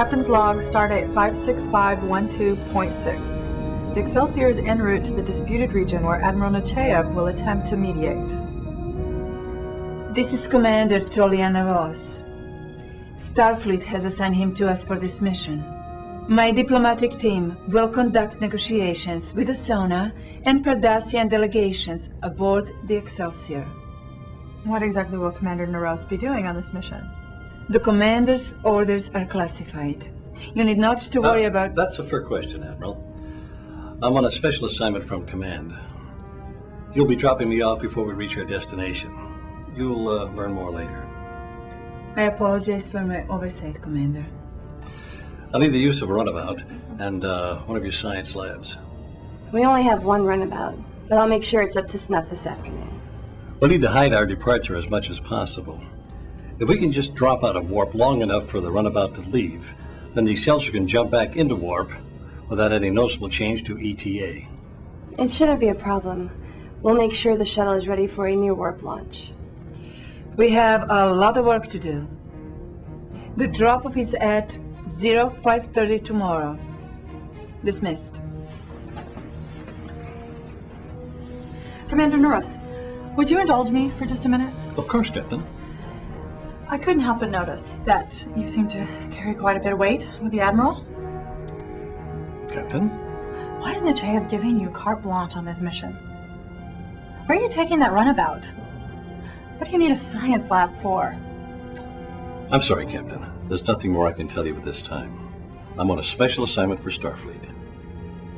Captain's log, stardate 56512.6. The Excelsior is en route to the disputed region where Admiral Nechayev will attempt to mediate. This is Commander Toliana Ross. Starfleet has assigned him to us for this mission. My diplomatic team will conduct negotiations with the Sona and Cardassian delegations aboard the Excelsior. What exactly will Commander Naros be doing on this mission? The commander's orders are classified. You need not to worry about... That's a fair question, Admiral. I'm on a special assignment from Command. You'll be dropping me off before we reach our destination. You'll learn more later. I apologize for my oversight, Commander. I'll need the use of a runabout and one of your science labs. We only have one runabout, but I'll make sure it's up to snuff this afternoon. We'll need to hide our departure as much as possible. If we can just drop out of warp long enough for the runabout to leave, then the Excelsior can jump back into warp without any noticeable change to ETA. It shouldn't be a problem. We'll make sure the shuttle is ready for a near warp launch. We have a lot of work to do. The drop-off is at 0530 tomorrow. Dismissed. Commander Naros, would you indulge me for just a minute? Of course, Captain. I couldn't help but notice that you seem to carry quite a bit of weight with the Admiral. Captain? Why is Nechayev giving you carte blanche on this mission? Where are you taking that runabout? What do you need a science lab for? I'm sorry, Captain. There's nothing more I can tell you at this time. I'm on a special assignment for Starfleet.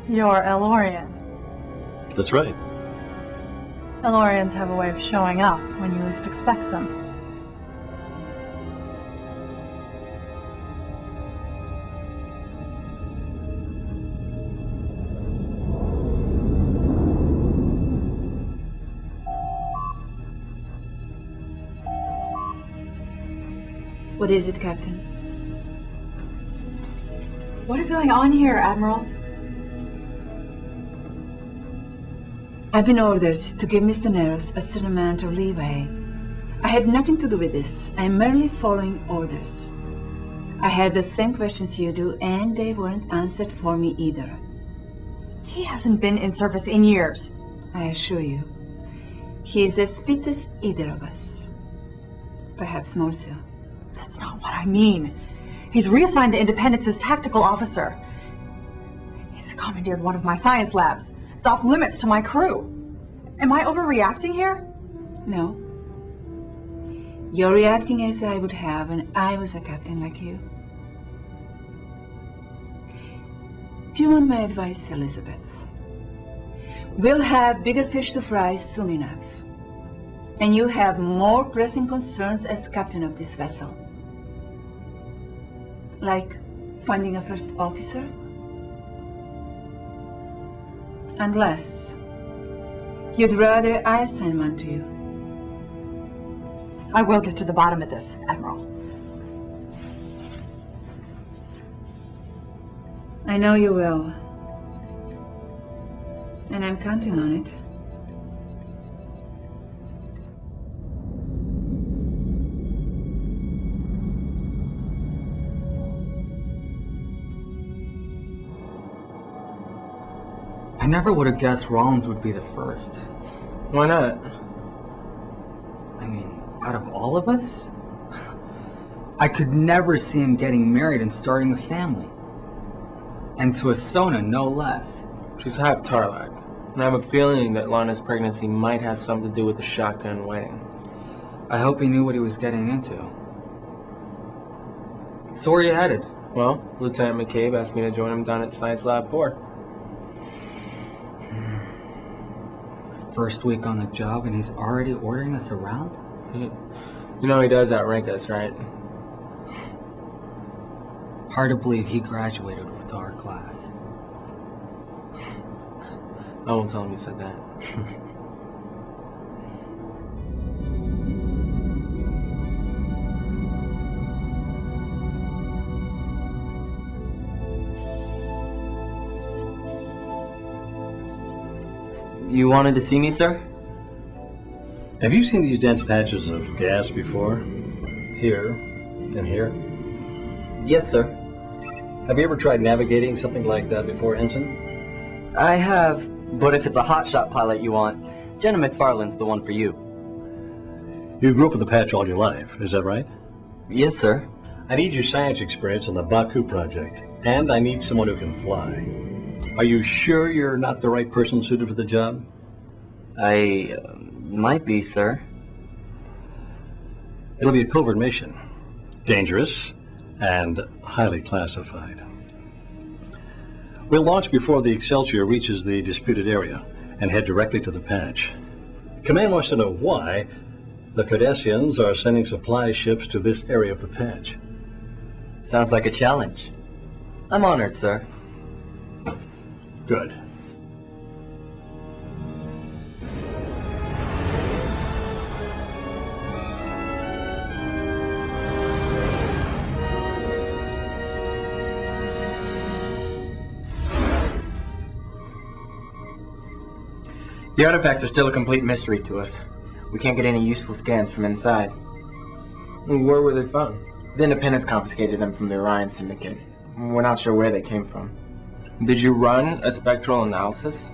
You're Elorian. That's right. Elorians have a way of showing up when you least expect them. What is it, Captain? What is going on here, Admiral? I've been ordered to give Mr. Neros a certain amount of leeway. I had nothing to do with this. I'm merely following orders. I had the same questions you do, and they weren't answered for me either. He hasn't been in service in years. I assure you. He is as fit as either of us. Perhaps more so. That's not what I mean. He's reassigned to Independence as tactical officer. He's commandeered one of my science labs. It's off limits to my crew. Am I overreacting here? No. You're reacting as I would have when I was a captain like you. Do you want my advice, Elizabeth? We'll have bigger fish to fry soon enough. And you have more pressing concerns as captain of this vessel. Like finding a first officer? Unless you'd rather I assign one to you. I will get to the bottom of this, Admiral. I know you will. And I'm counting on it. I never would have guessed Rollins would be the first. Why not? I mean, out of all of us? I could never see him getting married and starting a family. And to a Sona, no less. She's half Tarlac, and I have a feeling that Lana's pregnancy might have something to do with the shotgun wedding. I hope he knew what he was getting into. So where are you headed? Well, Lieutenant McCabe asked me to join him down at Science Lab 4. First week on the job and he's already ordering us around? You know he does outrank us, right? Hard to believe he graduated with our class. I won't tell him you said that. You wanted to see me, sir? Have you seen these dense patches of gas before? Here and here? Yes, sir. Have you ever tried navigating something like that before, Ensign? I have, but if it's a hotshot pilot you want, Jenna McFarlane's the one for you. You grew up with the patch all your life, is that right? Yes, sir. I need your science experience on the Baku project, and I need someone who can fly. Are you sure you're not the right person suited for the job? I might be, sir. It'll be a covert mission. Dangerous and highly classified. We'll launch before the Excelsior reaches the disputed area and head directly to the patch. Command wants to know why the Cardassians are sending supply ships to this area of the patch. Sounds like a challenge. I'm honored, sir. Good. The artifacts are still a complete mystery to us. We can't get any useful scans from inside. Where were they found? The Independents confiscated them from the Orion Syndicate. We're not sure where they came from. Did you run a spectral analysis?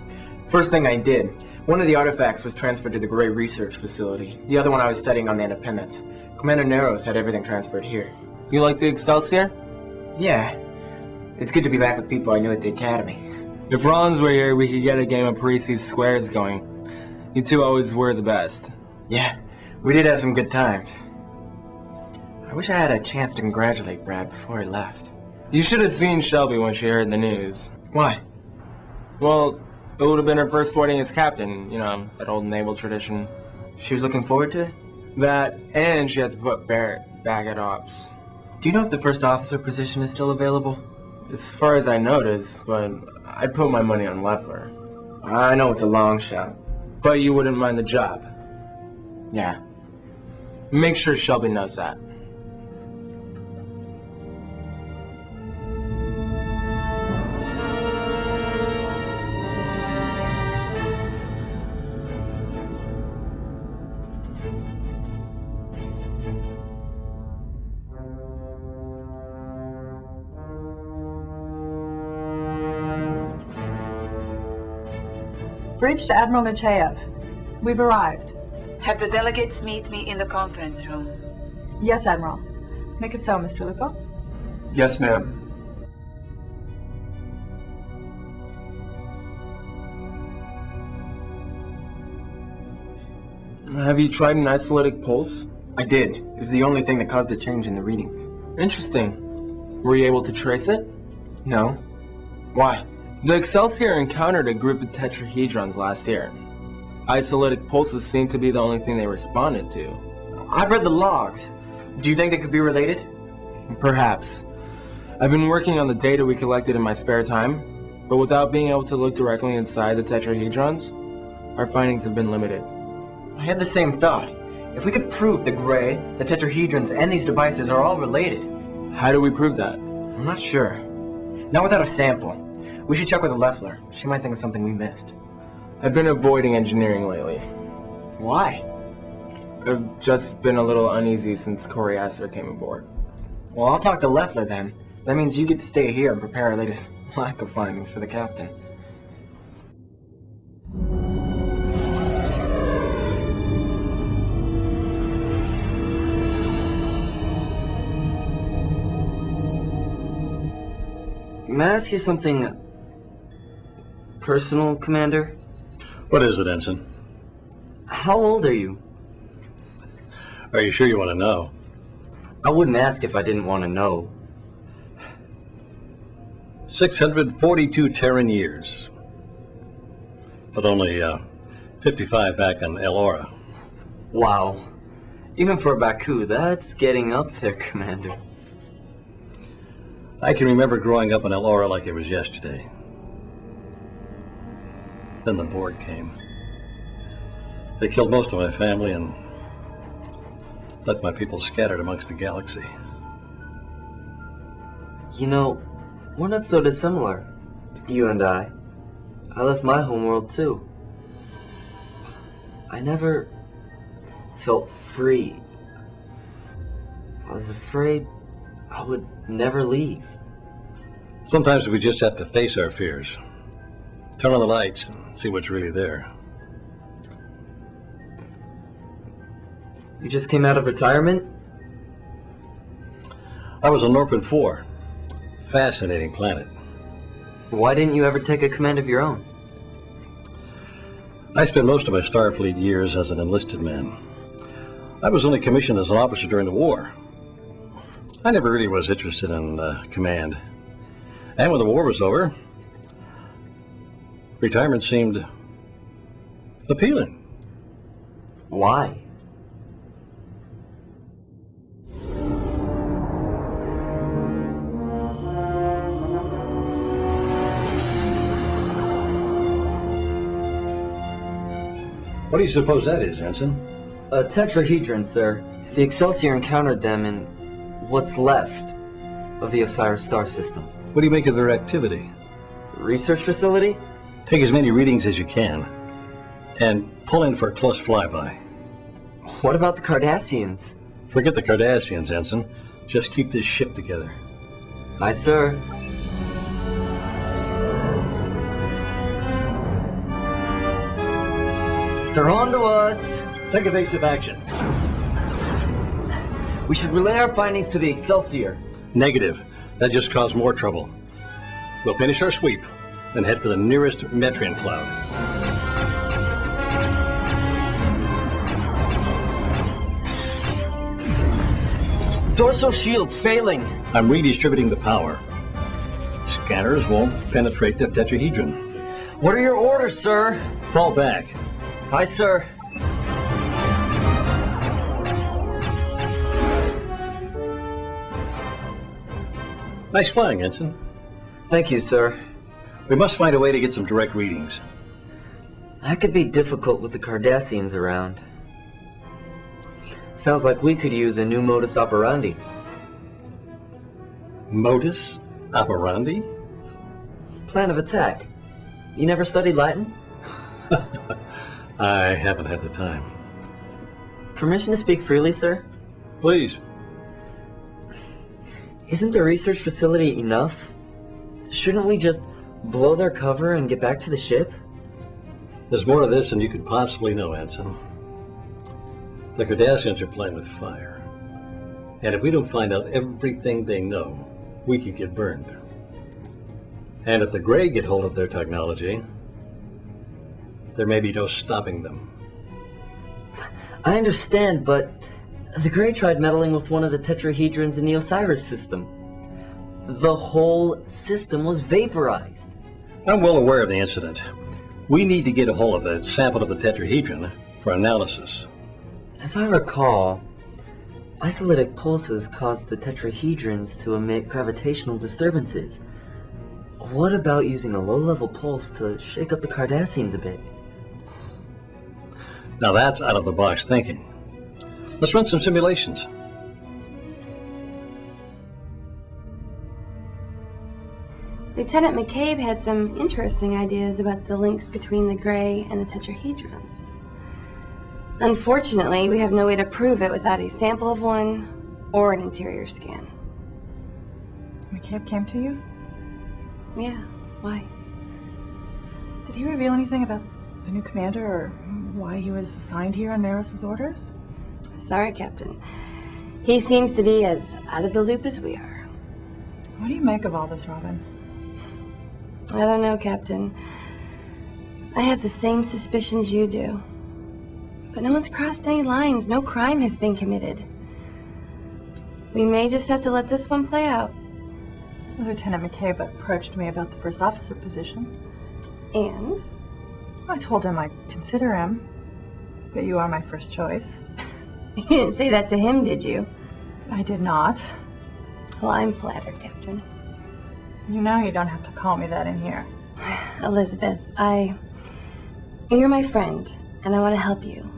First thing I did. One of the artifacts was transferred to the Gray Research Facility. The other one I was studying on the Independents. Commander Neros had everything transferred here. You like the Excelsior? Yeah. It's good to be back with people I knew at the Academy. If Rollins were here, we could get a game of Parisi's Squares going. You two always were the best. Yeah, we did have some good times. I wish I had a chance to congratulate Brad before he left. You should have seen Shelby when she heard the news. Why? Well, it would have been her first wedding as captain, you know, that old naval tradition. She was looking forward to it? That, and she had to put Barrett back at ops. Do you know if the first officer position is still available? As far as I know it is, but I'd put my money on Leffler. I know it's a long shot. But you wouldn't mind the job? Yeah. Make sure Shelby knows that. Bridge to Admiral Nechayev. We've arrived. Have the delegates meet me in the conference room. Yes, Admiral. Make it so, Mr. Lupo. Yes, ma'am. Have you tried an isolytic pulse? I did. It was the only thing that caused a change in the readings. Interesting. Were you able to trace it? No. Why? The Excelsior encountered a group of tetrahedrons last year. Isolytic pulses seem to be the only thing they responded to. I've read the logs. Do you think they could be related? Perhaps. I've been working on the data we collected in my spare time, but without being able to look directly inside the tetrahedrons, our findings have been limited. I had the same thought. If we could prove the Gray, the tetrahedrons, and these devices are all related. How do we prove that? I'm not sure. Not without a sample. We should check with Leffler. She might think of something we missed. I've been avoiding engineering lately. Why? I've just been a little uneasy since Corey Asser came aboard. Well, I'll talk to Leffler then. That means you get to stay here and prepare our latest lack of findings for the captain. May I ask you something personal, Commander? What is it, Ensign? How old are you? Are you sure you want to know? I wouldn't ask if I didn't want to know. 642 Terran years. But only 55 back on Elora. Wow. Even for Baku, that's getting up there, Commander. I can remember growing up in Elora like it was yesterday. Then the Borg came. They killed most of my family and left my people scattered amongst the galaxy. You know, we're not so dissimilar, you and I. I left my homeworld too. I never felt free. I was afraid I would never leave. Sometimes we just have to face our fears. Turn on the lights and see what's really there. You just came out of retirement? I was on Norpin 4. Fascinating planet. Why didn't you ever take a command of your own? I spent most of my Starfleet years as an enlisted man. I was only commissioned as an officer during the war. I never really was interested in command. And when the war was over, retirement seemed appealing. Why? What do you suppose that is, Ensign? A tetrahedron, sir. The Excelsior encountered them in what's left of the Osiris star system. What do you make of their activity? Research facility? Take as many readings as you can, and pull in for a close flyby. What about the Cardassians? Forget the Cardassians, Ensign. Just keep this ship together. Aye, sir. They're on to us. Take evasive action. We should relay our findings to the Excelsior. Negative. That just caused more trouble. We'll finish our sweep, then head for the nearest Metrian cloud. Dorsal shield's failing. I'm redistributing the power. Scanners won't penetrate the tetrahedron. What are your orders, sir? Fall back. Aye, sir. Nice flying, Ensign. Thank you, sir. We must find a way to get some direct readings. That could be difficult with the Cardassians around. Sounds like we could use a new modus operandi. Modus operandi? Plan of attack. You never studied Latin? I haven't had the time. Permission to speak freely, sir? Please. Isn't the research facility enough? Shouldn't we just blow their cover and get back to the ship? There's more to this than you could possibly know, Ensign. The Cardassians are playing with fire. And if we don't find out everything they know, we could get burned. And if the Grey get hold of their technology, there may be no stopping them. I understand, but the Grey tried meddling with one of the tetrahedrons in the Osiris system. The whole system was vaporized. I'm well aware of the incident. We need to get a hold of a sample of the tetrahedron for analysis. As I recall, isolytic pulses caused the tetrahedrons to emit gravitational disturbances. What about using a low-level pulse to shake up the Cardassians a bit? Now that's out-of-the-box thinking. Let's run some simulations. Lieutenant McCabe had some interesting ideas about the links between the Grey and the tetrahedrons. Unfortunately, we have no way to prove it without a sample of one or an interior scan. McCabe came to you? Yeah, why? Did he reveal anything about the new commander or why he was assigned here on Maris's orders? Sorry, Captain. He seems to be as out of the loop as we are. What do you make of all this, Robin? I don't know, Captain. I have the same suspicions you do. But no one's crossed any lines. No crime has been committed. We may just have to let this one play out. Lieutenant McCabe approached me about the first officer position. And? I told him I'd consider him, but you are my first choice. You didn't say that to him, did you? I did not. Well, I'm flattered, Captain. You know you don't have to call me that in here. Elizabeth, you're my friend, and I want to help you.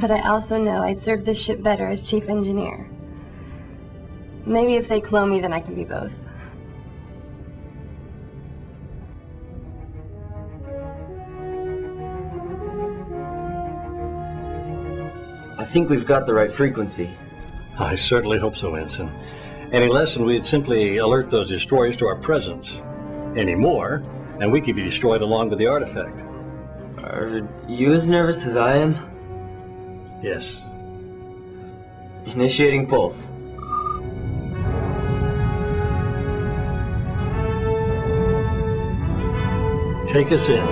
But I also know I'd serve this ship better as chief engineer. Maybe if they clone me, then I can be both. I think we've got the right frequency. I certainly hope so, Ensign. Any less, and we'd simply alert those destroyers to our presence. Any more, and we could be destroyed along with the artifact. Are you as nervous as I am? Yes. Initiating pulse. Take us in.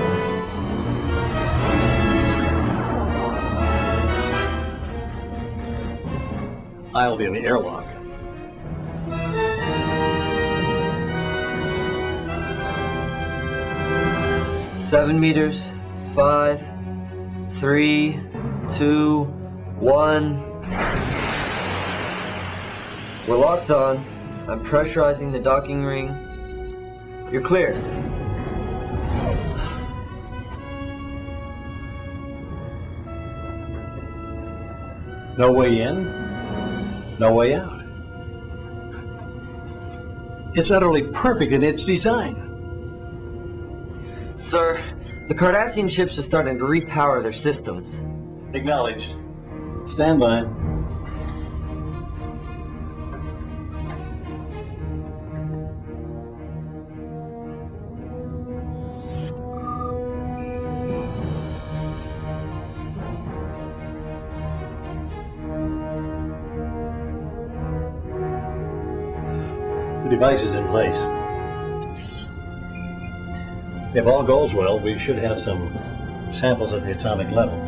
I'll be in the airlock. Seven meters. 5, 3, 2, 1. We're locked on. I'm pressurizing the docking ring. You're clear. No way in, no way out. It's utterly perfect in its design. Sir, the Cardassian ships are starting to repower their systems. Acknowledged. Stand by. The device is in place. If all goes well, we should have some samples at the atomic level,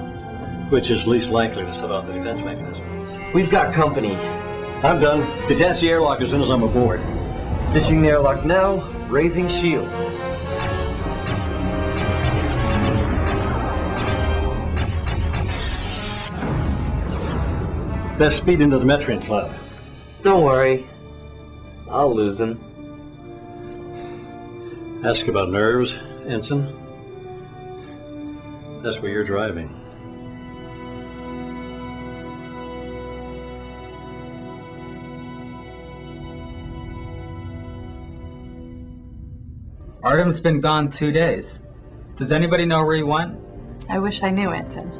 which is least likely to set off the defense mechanism. We've got company. I'm done. Detach the airlock as soon as I'm aboard. Ditching the airlock now, raising shields. Best speed into the Metrian cloud. Don't worry. I'll lose him. Ask about nerves, Ensign. That's where you're driving. Artem's been gone 2 days. Does anybody know where he went? I wish I knew, Ensign.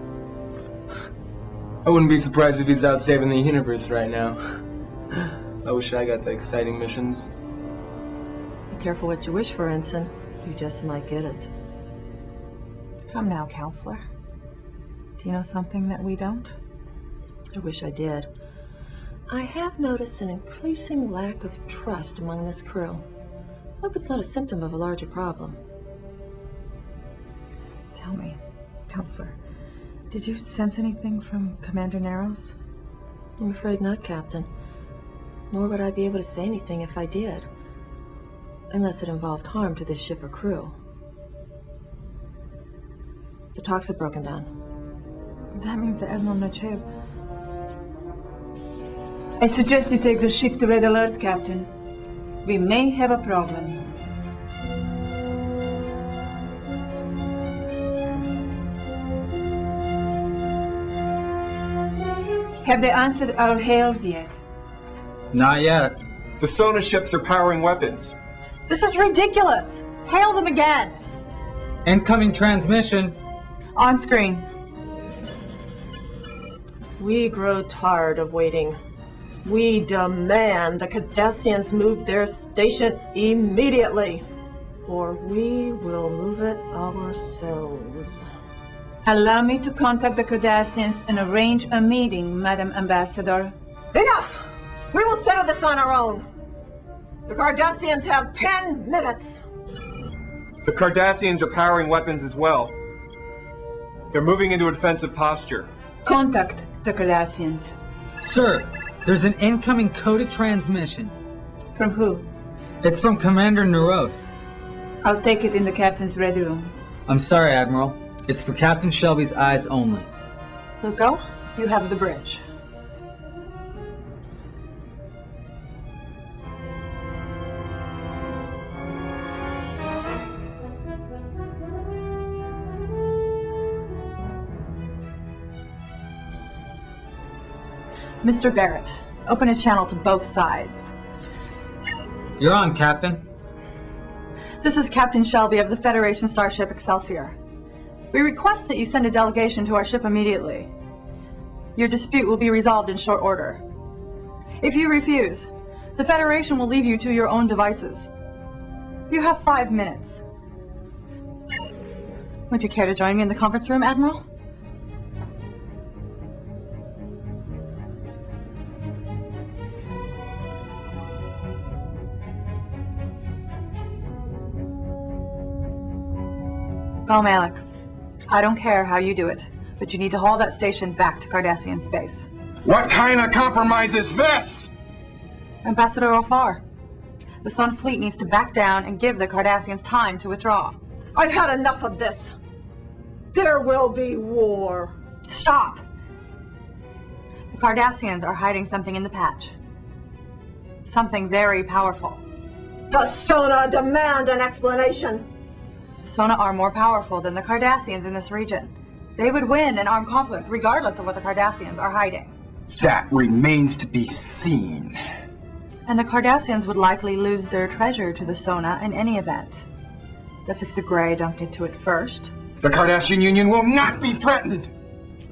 I wouldn't be surprised if he's out saving the universe right now. I wish I got the exciting missions. Be careful what you wish for, Ensign. You just might get it. Come now, Counselor. Do you know something that we don't? I wish I did. I have noticed an increasing lack of trust among this crew. Hope it's not a symptom of a larger problem. Tell me, Counselor, did you sense anything from Commander Narrows? I'm afraid not, Captain. Nor would I be able to say anything if I did. Unless it involved harm to this ship or crew. The talks have broken down. That means that Admiral Nechayev... I suggest you take the ship to Red Alert, Captain. We may have a problem. Have they answered our hails yet? Not yet. The Sona ships are powering weapons. This is ridiculous! Hail them again! Incoming transmission. On screen. We grow tired of waiting. We demand the Cardassians move their station immediately, or we will move it ourselves. Allow me to contact the Cardassians and arrange a meeting, Madam Ambassador. Enough! We will settle this on our own. The Cardassians have 10 minutes. The Cardassians are powering weapons as well. They're moving into a defensive posture. Contact the Cardassians. Sir, there's an incoming coded transmission. From who? It's from Commander Narrows. I'll take it in the captain's ready room. I'm sorry, Admiral. It's for Captain Shelby's eyes only. Luco, you have the bridge. Mr. Barrett, open a channel to both sides. You're on, Captain. This is Captain Shelby of the Federation starship Excelsior. We request that you send a delegation to our ship immediately. Your dispute will be resolved in short order. If you refuse, The Federation will leave you to your own devices. You have 5 minutes. Would you care to join me in the conference room, Admiral? Go, Malik. I don't care how you do it, but you need to haul that station back to Cardassian space. What kind of compromise is this? Ambassador Ofar, the Sun fleet needs to back down and give the Cardassians time to withdraw. I've had enough of this. There will be war. Stop! The Cardassians are hiding something in the patch. Something very powerful. The Sona demand an explanation. The Sona are more powerful than the Cardassians in this region. They would win an armed conflict regardless of what the Cardassians are hiding. That remains to be seen. And the Cardassians would likely lose their treasure to the Sona in any event. That's if the Grey don't get to it first. The Cardassian Union will not be threatened!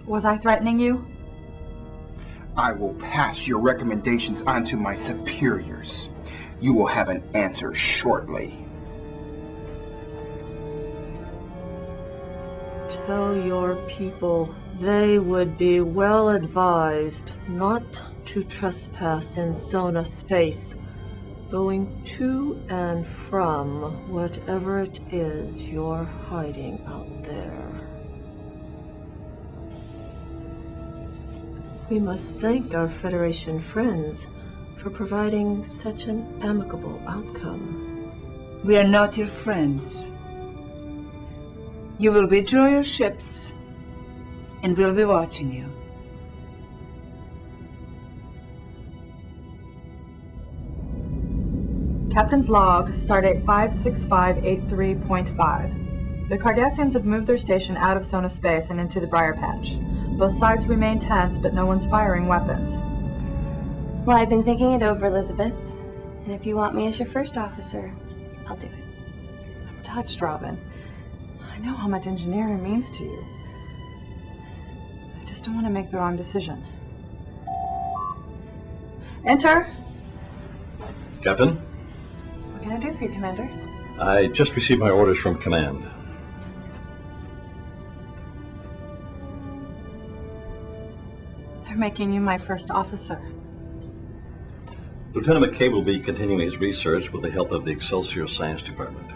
Was I threatening you? I will pass your recommendations on to my superiors. You will have an answer shortly. Tell your people they would be well advised not to trespass in Sona space, going to and from whatever it is you're hiding out there. We must thank our Federation friends for providing such an amicable outcome. We are not your friends. You will withdraw your ships, and we'll be watching you. Captain's log, stardate 56583.5. The Cardassians have moved their station out of Sona space and into the Briar Patch. Both sides remain tense, but no one's firing weapons. Well, I've been thinking it over, Elizabeth. And if you want me as your first officer, I'll do it. I'm touched, Robin. I know how much engineering means to you. I just don't want to make the wrong decision. Enter. Captain, What can I do for you, Commander? I just received my orders from command. They're making you my first officer. Lieutenant McKay will be continuing his research with the help of the Excelsior Science Department.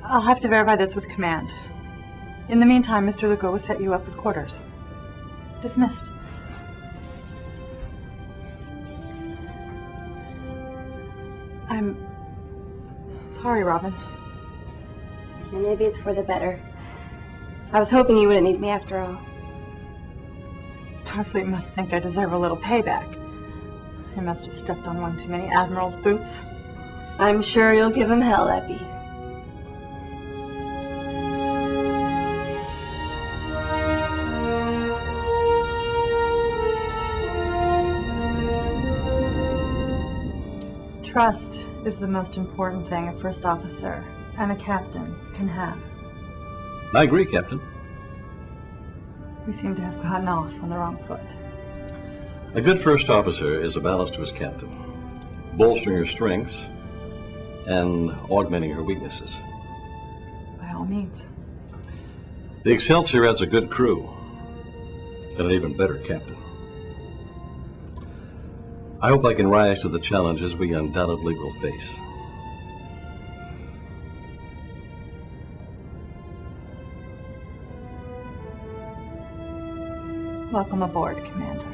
I'll have to verify this with command. In the meantime, Mr. Lugo will set you up with quarters. Dismissed. I'm sorry, Robin. And maybe it's for the better. I was hoping you wouldn't need me after all. Starfleet must think I deserve a little payback. I must have stepped on one too many Admiral's boots. I'm sure you'll give him hell, Epi. Trust is the most important thing a first officer and a captain can have. I agree, Captain. We seem to have gotten off on the wrong foot. A good first officer is a ballast to his captain, bolstering her strengths and augmenting her weaknesses. By all means. The Excelsior has a good crew and an even better captain. I hope I can rise to the challenges we undoubtedly will face. Welcome aboard, Commander.